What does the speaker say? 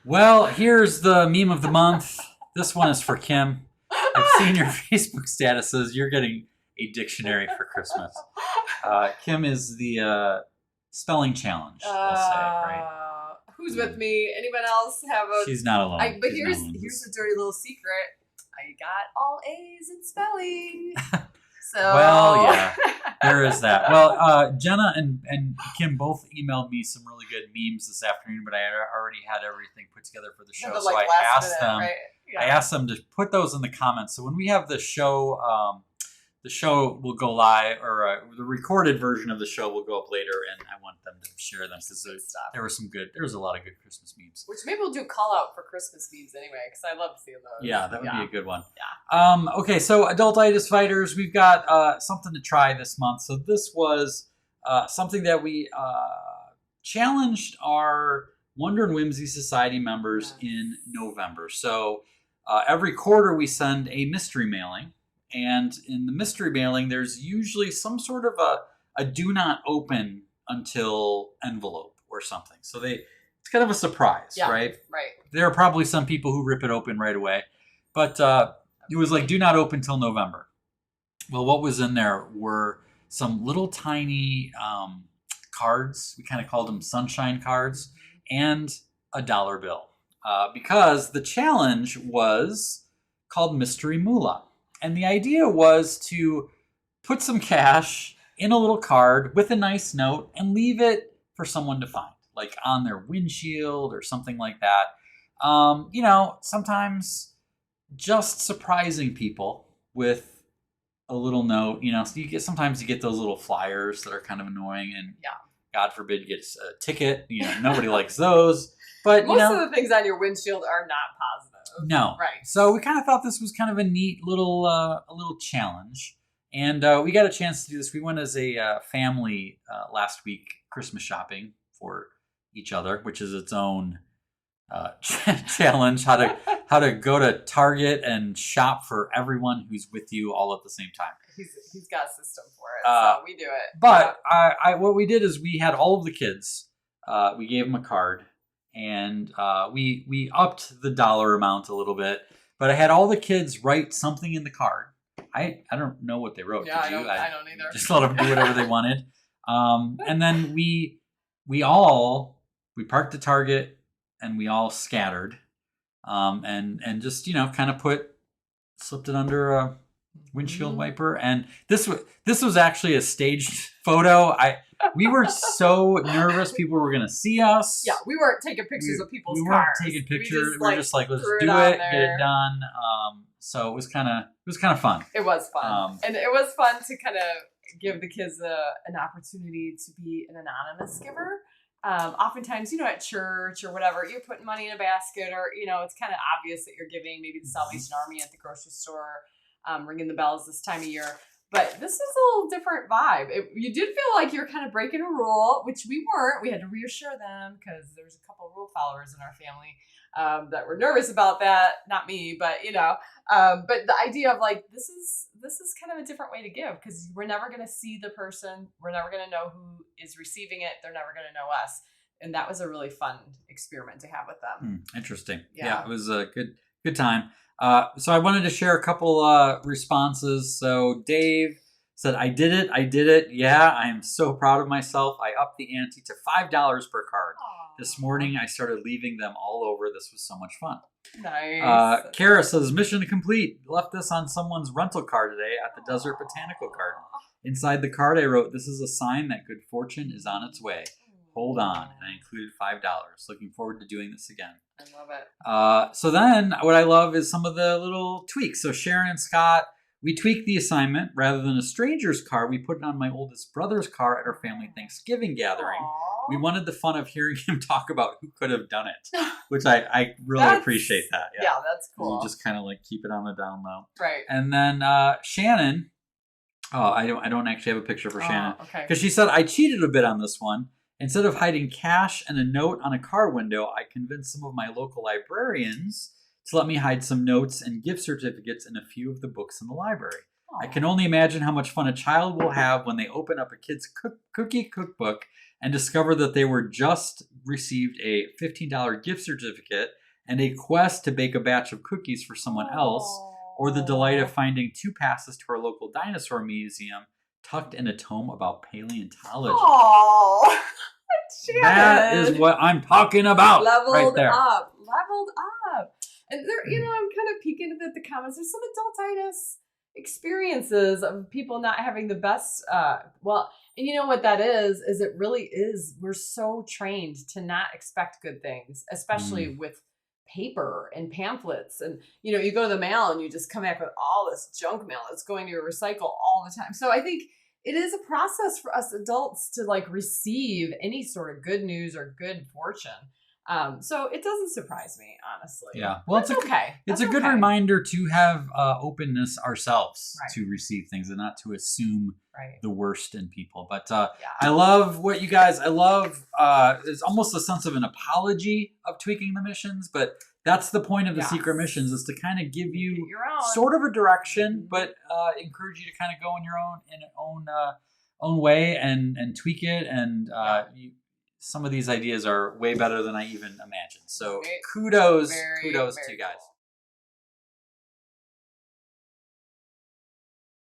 Well, here's the meme of the month. This one is for Kim. I've seen your Facebook statuses. You're getting a dictionary for Christmas. Kim is the spelling challenge, we'll say, right? Who's with me? Anyone else have a... She's not alone. But here's a dirty little secret. I got all A's in spelling. So well, yeah, there is that. Well, Jenna and Kim both emailed me some really good memes this afternoon, but I already had everything put together for the show, so I asked them. Right? Yeah. I asked them to put those in the comments. So when we have the show will go live, or the recorded version of the show will go up later, and I want them to share them because there was a lot of good Christmas memes. Which maybe we'll do a call out for Christmas memes anyway, because I love seeing those. Yeah, that would be a good one. Yeah. Okay, so Adultitis Fighters, we've got something to try this month. So this was something that we challenged our Wonder and Whimsy Society members in November. So every quarter we send a mystery mailing. And in the mystery mailing, there's usually some sort of a do not open until envelope or something. So it's kind of a surprise, right? Right. There are probably some people who rip it open right away. But it was like do not open till November. Well, what was in there were some little tiny cards. We kind of called them sunshine cards, and a dollar bill. Because the challenge was called Mystery Moolah. And the idea was to put some cash in a little card with a nice note and leave it for someone to find, like on their windshield or something like that. Sometimes just surprising people with a little note. So sometimes you get those little flyers that are kind of annoying, and God forbid you get a ticket. Nobody likes those. But most of the things on your windshield are not positive. No. Right. So we kind of thought this was kind of a neat little challenge. And we got a chance to do this. We went as a family last week Christmas shopping for each other, which is its own challenge. How to go to Target and shop for everyone who's with you all at the same time. He's got a system for it, so we do it. But what we did is we had all of the kids. We gave them a card. And we upped the dollar amount a little bit, but I had all the kids write something in the card. I don't know what they wrote. Yeah, I don't either. Just let them do whatever they wanted. And then we parked the Target and we all scattered, and just kind of slipped it under a windshield wiper. And this was actually a staged photo. We were so nervous people were going to see us. Yeah, we weren't taking pictures of people's cars. We weren't taking pictures. We were just like, let's do it, get it done. So it was kind of fun. It was fun. And it was fun to kind of give the kids an opportunity to be an anonymous giver. Oftentimes, at church or whatever, you're putting money in a basket, or, it's kind of obvious that you're giving maybe the Salvation Army at the grocery store, ringing the bells this time of year. But this is a little different vibe. You did feel like you're kind of breaking a rule, which we weren't. We had to reassure them because there's a couple of rule followers in our family that were nervous about that. Not me, but but the idea of like this is kind of a different way to give, because we're never going to see the person. We're never going to know who is receiving it. They're never going to know us. And that was a really fun experiment to have with them. Interesting. Yeah, it was a good time. So I wanted to share a couple responses. So Dave said, I did it. Yeah, I am so proud of myself. I upped the ante to $5 per card. Aww. This morning, I started leaving them all over. This was so much fun. Nice. Kara says, mission complete. Left this on someone's rental car today at the Desert Botanical Garden. Inside the card, I wrote, this is a sign that good fortune is on its way. Hold on. And I included $5. Looking forward to doing this again. I love it. So then what I love is some of the little tweaks. So Sharon and Scott, we tweaked the assignment. Rather than a stranger's car, we put it on my oldest brother's car at our family Thanksgiving gathering. Aww. We wanted the fun of hearing him talk about who could have done it, which I really appreciate that. Yeah, that's cool. You just kind of like keep it on the down low. Right. And then Shannon, I don't actually have a picture for Shannon. Okay. Because she said, I cheated a bit on this one. Instead of hiding cash and a note on a car window, I convinced some of my local librarians to let me hide some notes and gift certificates in a few of the books in the library. I can only imagine how much fun a child will have when they open up a kid's cookie cookbook and discover that they were just received a $15 gift certificate and a quest to bake a batch of cookies for someone else, or the delight of finding 2 passes to our local dinosaur museum tucked in a tome about paleontology. Oh, that is what I'm talking about. Leveled right there. up. And there, I'm kind of peeking at the comments. There's some adultitis experiences of people not having the best, and you know what that is it really is, we're so trained to not expect good things, especially with paper and pamphlets, and you go to the mail and you just come back with all this junk mail that's going to recycle all the time. So I think it is a process for us adults to receive any sort of good news or good fortune. So it doesn't surprise me, honestly. Yeah. Well, it's okay. It's a good reminder to have openness ourselves to receive things and not to assume the worst in people. But I love what you guys, it's almost a sense of an apology of tweaking the missions, but that's the point of the secret missions, is to kind of give you sort of a direction, but encourage you to kind of go in your own way and tweak it. And some of these ideas are way better than I even imagined. So kudos to you guys.